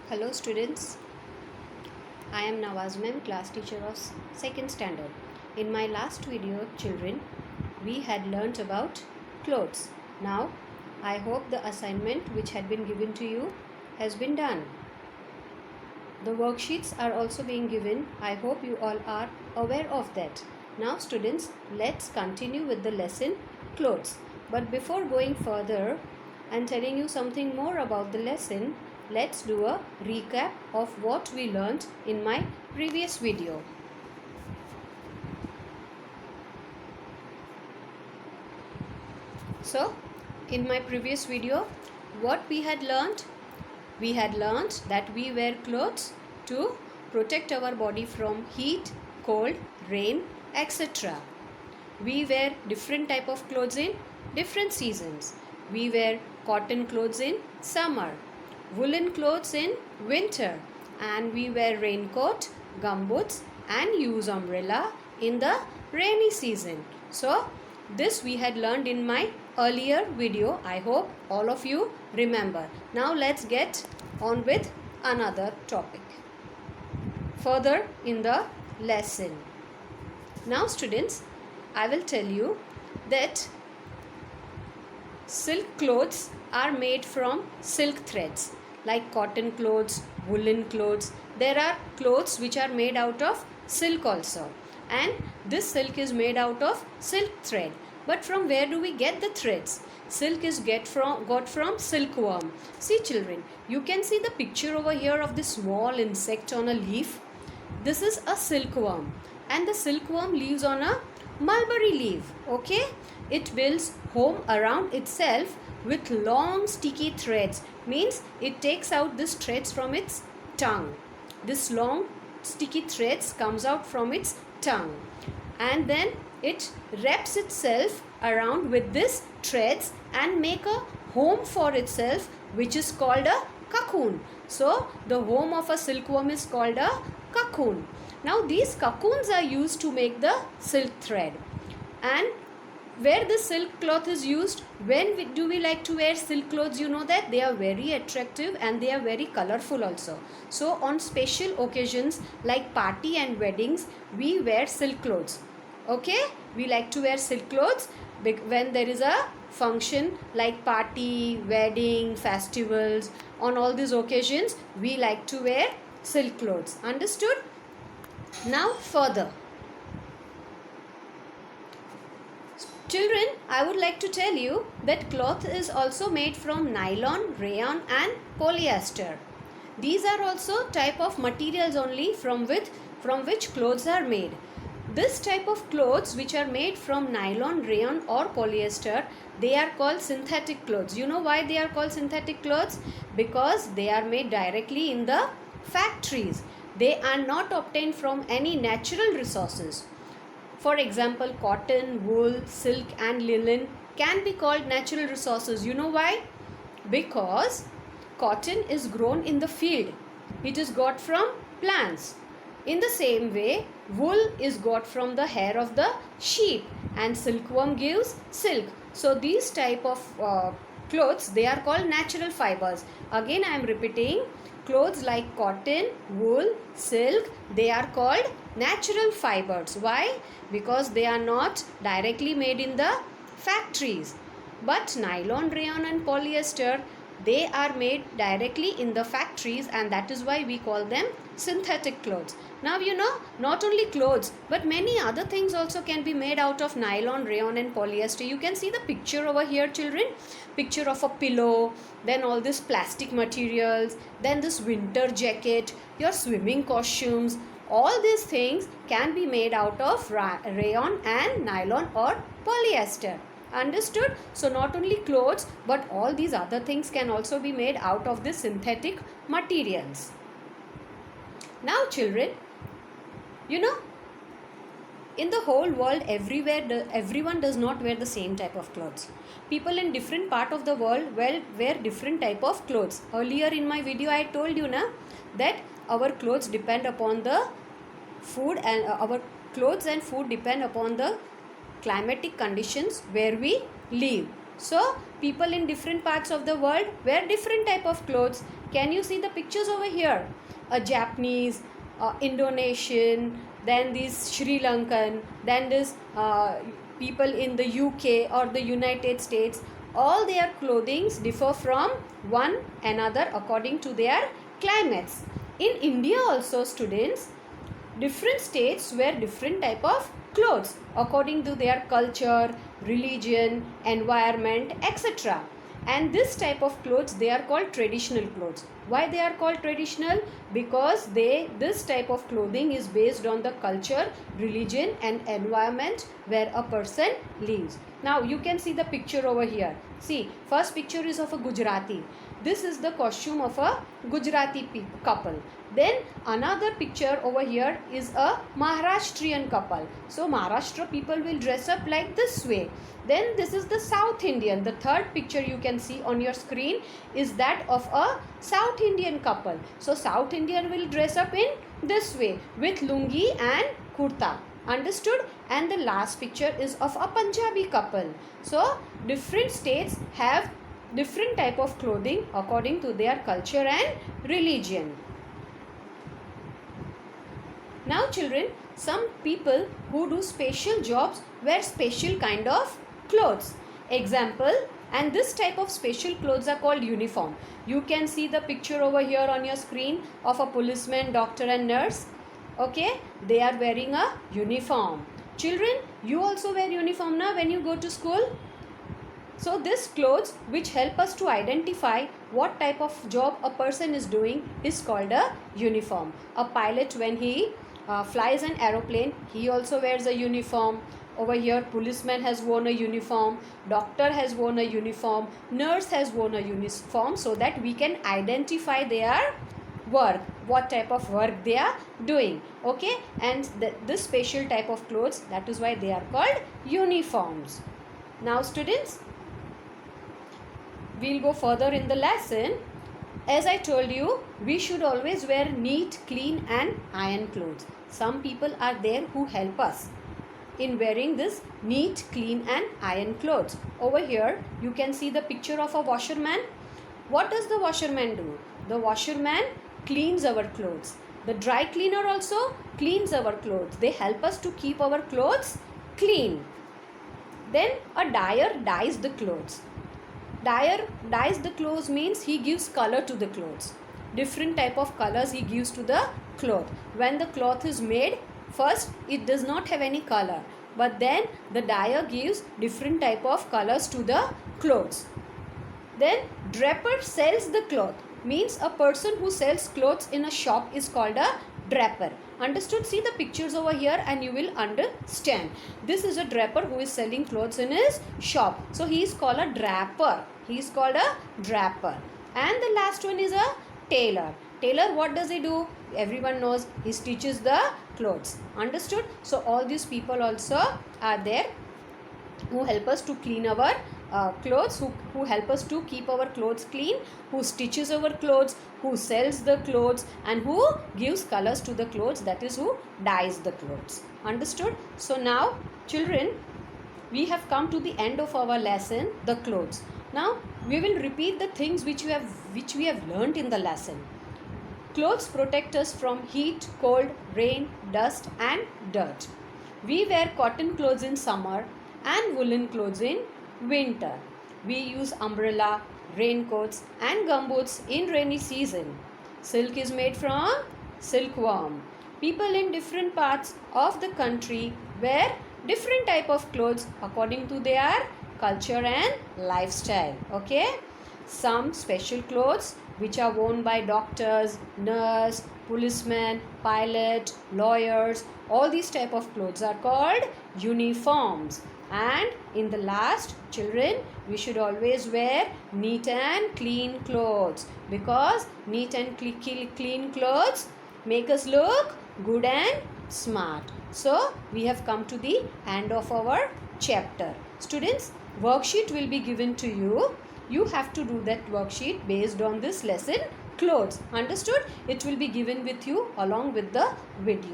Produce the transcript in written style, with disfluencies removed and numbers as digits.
Hello students, I am Nawaz ma'am, class teacher of 2nd standard. In my last video children, we had learnt about clothes. Now I hope the assignment which had been given to you has been done. The worksheets are also being given. I hope you all are aware of that. Now students, let's continue with the lesson clothes. But before going further and telling you something more about the lesson, let's do a recap of what we learned in my previous video. So, in my previous video, what we had learned? We had learned that we wear clothes to protect our body from heat, cold, rain, etc. We wear different type of clothes in different seasons. We wear cotton clothes in summer, woolen clothes in winter, and we wear raincoat, gumboots and use umbrella in the rainy season. So this we had learned in my earlier video. I hope all of you remember. Now let's get on with another topic further in the lesson. Now students, I will tell you that silk clothes are made from silk threads, like cotton clothes, woolen clothes. There are clothes which are made out of silk also, and this silk is made out of silk thread. But from where do we get the threads? Silk is got from silkworm. See children, you can see the picture over here of this small insect on a leaf. This is a silkworm, and the silkworm lives on a mulberry leaf. Okay, it builds home around itself with long sticky threads. Means it takes out this threads from its tongue. This long sticky threads comes out from its tongue, and then it wraps itself around with this threads and make a home for itself, which is called a cocoon. So the home of a silkworm is called a cocoon. Now these cocoons are used to make the silk thread. And where the silk cloth is used, when do we like to wear silk clothes? You know that they are very attractive and they are very colorful also. So on special occasions like party and weddings, we wear silk clothes. Okay, we like to wear silk clothes when there is a function like party, wedding, festivals. On all these occasions, we like to wear silk clothes. Understood? Now further. Children, I would like to tell you that cloth is also made from nylon, rayon and polyester. These are also type of materials only from which clothes are made. This type of clothes which are made from nylon, rayon or polyester, they are called synthetic clothes. You know why they are called synthetic clothes? Because they are made directly in the factories. They are not obtained from any natural resources. For example, cotton, wool, silk and linen can be called natural resources. You know why? Because cotton is grown in the field. It is got from plants. In the same way, wool is got from the hair of the sheep and silkworm gives silk. So these type of clothes, they are called natural fibers. Again I am repeating, clothes like cotton, wool, silk, they are called natural fibers. Why? Because they are not directly made in the factories. But nylon, rayon and polyester, they are made directly in the factories, and that is why we call them synthetic clothes. Now you know, not only clothes but many other things also can be made out of nylon, rayon and polyester. You can see the picture over here children, picture of a pillow, then all this plastic materials, then this winter jacket, your swimming costumes. All these things can be made out of rayon and nylon or polyester. Understood? So not only clothes but all these other things can also be made out of the synthetic materials. Now children, you know, in the whole world, everyone does not wear the same type of clothes. People in different part of the world wear different type of clothes. Earlier in my video I told you that our clothes depend upon the food, and our clothes and food depend upon the climatic conditions where we live. So people in different parts of the world wear different type of clothes. Can you see the pictures over here? A Japanese, Indonesian, then these Sri Lankan, then this people in the UK or the United States. All their clothings differ from one another according to their climates. In India also, students, different states wear different type of clothes according to their culture, religion, environment, etc. And this type of clothes, they are called traditional clothes. Why they are called traditional? Because this type of clothing is based on the culture, religion and environment where a person lives. Now you can see the picture over here. See, first picture is of a Gujarati. This is the costume of a Gujarati couple. Then another picture over here is a Maharashtrian couple. So Maharashtra people will dress up like this way. Then this is the South Indian. The third picture you can see on your screen is that of a South Indian couple. So South Indian will dress up in this way with lungi and kurta. Understood? And the last picture is of a Punjabi couple. So different states have different type of clothing according to their culture and religion. Now children, some people who do special jobs wear special kind of clothes. Example, and this type of special clothes are called uniform. You can see the picture over here on your screen of a policeman, doctor and nurse. Okay, they are wearing a uniform. Children, you also wear uniform now when you go to school. So this clothes which help us to identify what type of job a person is doing is called a uniform. A pilot, when he flies an aeroplane, he also wears a uniform. Over here, policeman has worn a uniform, doctor has worn a uniform, nurse has worn a uniform, so that we can identify their work, what type of work they are doing. Okay, and this special type of clothes, that is why they are called uniforms. Now students, we'll go further in the lesson. As I told you, we should always wear neat, clean and iron clothes. Some people are there who help us in wearing this neat, clean and iron clothes. Over here, you can see the picture of a washerman. What does the washerman do? The washerman cleans our clothes. The dry cleaner also cleans our clothes. They help us to keep our clothes clean. Then a dyer dyes the clothes. Dyer dyes the clothes means he gives color to the clothes. Different type of colors he gives to the cloth. When the cloth is made, first it does not have any color, but then the dyer gives different type of colors to the clothes. Then draper sells the cloth, means a person who sells clothes in a shop is called a draper. Understood? See the pictures over here and you will understand. This is a draper who is selling clothes in his shop. So he is called a draper. He is called a draper. And the last one is a tailor. Tailor, what does he do? Everyone knows, he stitches the clothes. Understood? So all these people also are there who help us to clean our clothes, who help us to keep our clothes clean, who stitches our clothes, who sells the clothes and who gives colors to the clothes, that is who dyes the clothes. Understood? So now children, we have come to the end of our lesson, the clothes. Now we will repeat the things which we have learnt in the lesson. Clothes protect us from heat, cold, rain, dust and dirt. We wear cotton clothes in summer and woolen clothes in winter. We use umbrella, raincoats and gumboots in rainy season. Silk is made from silkworm. People in different parts of the country wear different type of clothes according to their culture and lifestyle. Okay? Some special clothes which are worn by doctors, nurse, policemen, pilot, lawyers, all these type of clothes are called uniforms. And in the last, children, we should always wear neat and clean clothes, because neat and clean clothes make us look good and smart. So we have come to the end of our chapter. Students, worksheet will be given to you. You have to do that worksheet based on this lesson, clothes. Understood? It will be given with you along with the video.